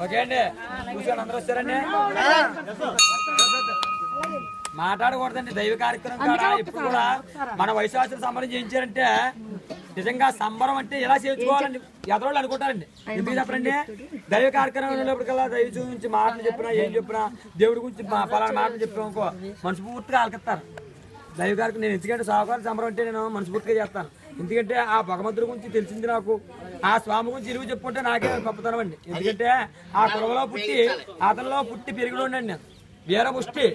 okay అండి కూర్చొని అందరూ వచ్చారండి మాట్లాడకూడదండి దైవ కార్యక్రమం కాడ ఇప్పుడు కూడా మన వయసులు సంబరం చేయించారంటే నిజంగా సంబరం అంటే ఎలా చేయించుకోవాలండి ఎదరోళ్ళు అనుకుంటారండి ఎందుకు చెప్పండి దైవ కార్యక్రమం వెళ్ళినప్పటికల్లా దైవ గురించి మాటలు చెప్పినా ఏం చెప్పినా దేవుడి గురించి పలానా మాటలు చెప్పినాకో మనస్ఫూర్తిగా ఆలకిస్తారు దైవ కార్యక్రమం నేను ఎందుకంటే సహకారం సంబరం అంటే నేను మనస్ఫూర్తిగా చేస్తాను ఎందుకంటే ఆ భగవంతుడి గురించి తెలిసింది నాకు ఆ స్వామి గురించి ఇరుగు చెప్పుకుంటే నాకే గొప్పతనం అండి ఎందుకంటే ఆ కులంలో పుట్టి అతనిలో పుట్టి పెరిగినండి నేను వీరముష్టి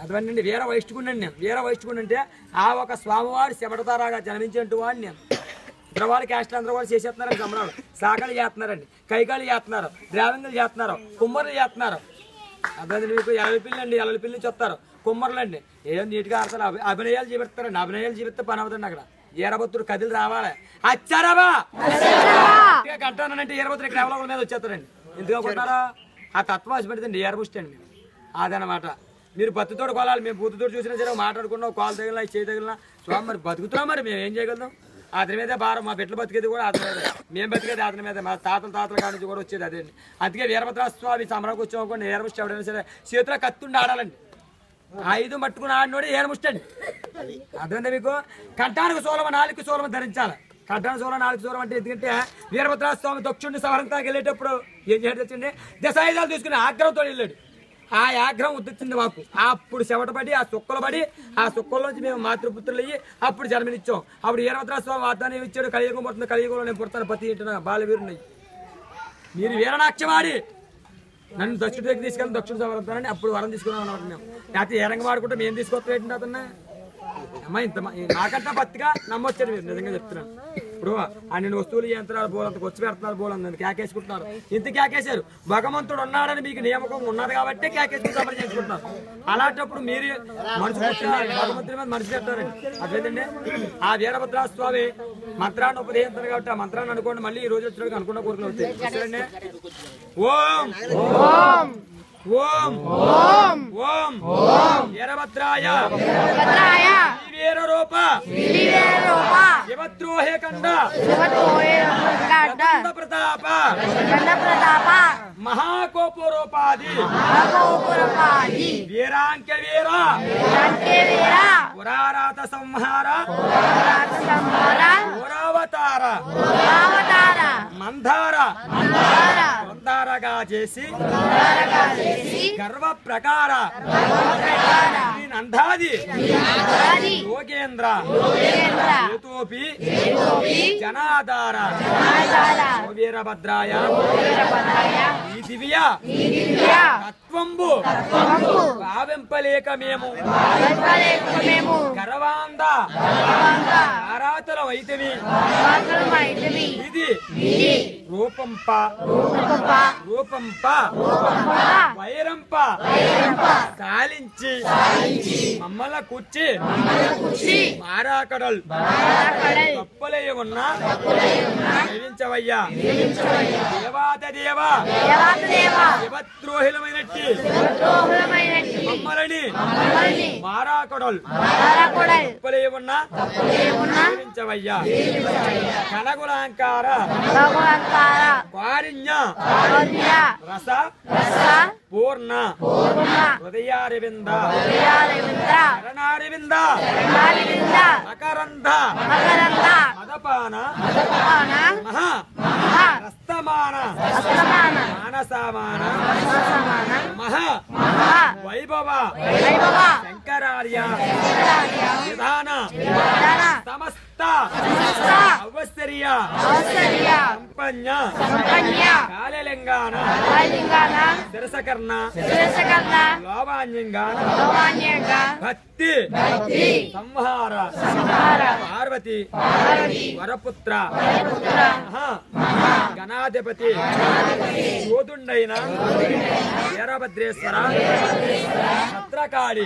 అటువండి వీర వైష్ణుకుండండి నేను వీర వైష్ణుకుండి అంటే ఆ ఒక స్వామివాడు శబడతారాగా జన్మించేంటు వాడిని నేను ద్రవాలు క్యాస్ట్లు అందరూ కూడా చేసేస్తున్నారండి సంబరాలు సాకలు చేస్తున్నారండి కైకాలు చేస్తున్నారు ద్రావింగులు చేస్తున్నారు కుమ్మరులు చేస్తున్నారు అదే మీకు ఎలల పిల్లి నుంచి వస్తారు కుమ్మరులు అండి ఏం నీట్గా ఆడతారు అభినయాలు చూపెడతారండి అభినయాలు చూపిస్తే పని అవుతుంది అక్కడ ఈరబొత్తుడు కదిలి రావాలి అచ్చారాబా కట్టానంటే ఈరబొత్తుడు ఇక్కడ ఎవరో మీద వచ్చేస్తారండి ఎందుకు అనుకుంటారా ఆ తత్వం వచ్చి పెడుతుంది ఈరబుష్టి అండి మేము అదనమాట మీరు బతుతోడు కొలాలి మేము బూతుతోడు చూసినా సరే మాట్లాడుకున్నాం కాలు తగిలినా చేయి తగిలినా స్వామి మరి బతుకుతున్నాం మరి మేము ఏం చేయగలుగుతాం అతని మీదే భారం మా బిడ్డలు బతికేది కూడా అతని మీద మేము బతికేది అతని మీద మా తాతల కాడి నుంచి కూడా వచ్చేది అదే అందుకే వీరభద్ర స్వామి సమరానికి వచ్చామనుకోండి ఏరముష్టి ఎవడైనా సరే చేతిలో కత్తుండి ఆడాలండి ఆయుధం పట్టుకుని ఆడినోడే ఏరముష్టి అండి అర్థమైందా మీకు కంఠానికి సోలమ నాలుగు సోలమ ధరించాలి కంఠానికి సోలం నాలుగు సోలం అంటే ఎందుకంటే వీరభద్ర స్వామి దక్షుడిని సవరంతాకి వెళ్ళేటప్పుడు ఏం చేయొచ్చండి దశాయుధాలు తీసుకుని ఆగ్రహంతో వెళ్ళాడు ఆ ఆగ్రహం ఉద్దిచ్చింది మాకు అప్పుడు చెవటపడి ఆ సుక్కలు పడి ఆ సుక్కల్లోంచి మేము మాతృపుత్రులు అయ్యి అప్పుడు జన్మనిచ్చాం అప్పుడు వీరభద్ర స్వామి వాగ్దానం ఇచ్చాడు కలియుగం పడుతుంది కలియుగంలో నేను పుడతాను పతి ఇంటున్నా బాలవీరున్నాయి మీరు వీరనాక్షవాడి నన్ను దక్షుడి దగ్గర తీసుకెళ్ళి దక్షుడు సవరంతానని అప్పుడు వరం తీసుకున్నాం అన్నమాట మేము లేకపోతే ఏ రంగం వాడుకుంటే మేము తీసుకొస్తాం ఏంటంటే అతన్ని అమ్మా ఇంత నాకంటే పత్తిగా నమ్మొచ్చారు మీరు నిజంగా చెప్తున్నాను ఇప్పుడు అన్ని వస్తువులు యంత్రాలు బోలంత వచ్చి పెడుతున్నారు బోలంత కేకేసుకుంటున్నారు ఇంత కేకేశారు భగవంతుడు ఉన్నాడని మీకు నియామకం ఉన్నది కాబట్టి కేకేసుకుని సమరం చేసుకుంటున్నారు అలాంటప్పుడు మీరు మనసు భగవంతుడి మీద మనసు పెట్టారండి అదేంటండి ఆ వీరభద్ర స్వామి మంత్రాన్ని ఉపదేశిస్తారు కాబట్టి ఆ మంత్రాన్ని అనుకోండి మళ్ళీ ఈ రోజు వచ్చినప్పుడు అనుకున్న కోరికలు అవుతాయి ఓం ఓం ఓం ఓం ఓం ఓం వీరభద్రాయ వీర రూప శివద్రోహే కండ ప్రతాప మహాకోపరూపాది వీరాంక వీర పురారాత సంహార పురావతార మందార మందారగా చేసి గర్వ ప్రకార నందాది యోగేంద్ర యోతోపి జనాధార వీరభద్రాయ ఈ దివ్య తత్వంబు భావింపలేక మేము గర్వాంద ఆరాతల వైతవి ఇది రూపంప వైరంప సాలించి మమ్మల కూర్చి మారాకడల్ గొప్పలే ఉన్నా జీవించవయ్యా దేవాదేవ శివద్రోహిలమైనట్టి మమ్మలని మారాకడల్ గొప్పలే ఉన్నా జీవించవయ్యా కనగులాంకార వారిణ్య రస పూర్ణ హృదయారవింద శరణారవింద మకరంధ మదపాన మహా రస్తమాన మానసమాన మహా వైభవ శంకరార్య విధాన సమస్త అవసర్య సంపన్న కాళలింగాన శిరసకర్ణ లోవాన్యంగాన భక్తి సంహార పార్వతి వరపుత్ర గణాధిపతి యోధుండైన వీరభద్రేశ్వర కాడి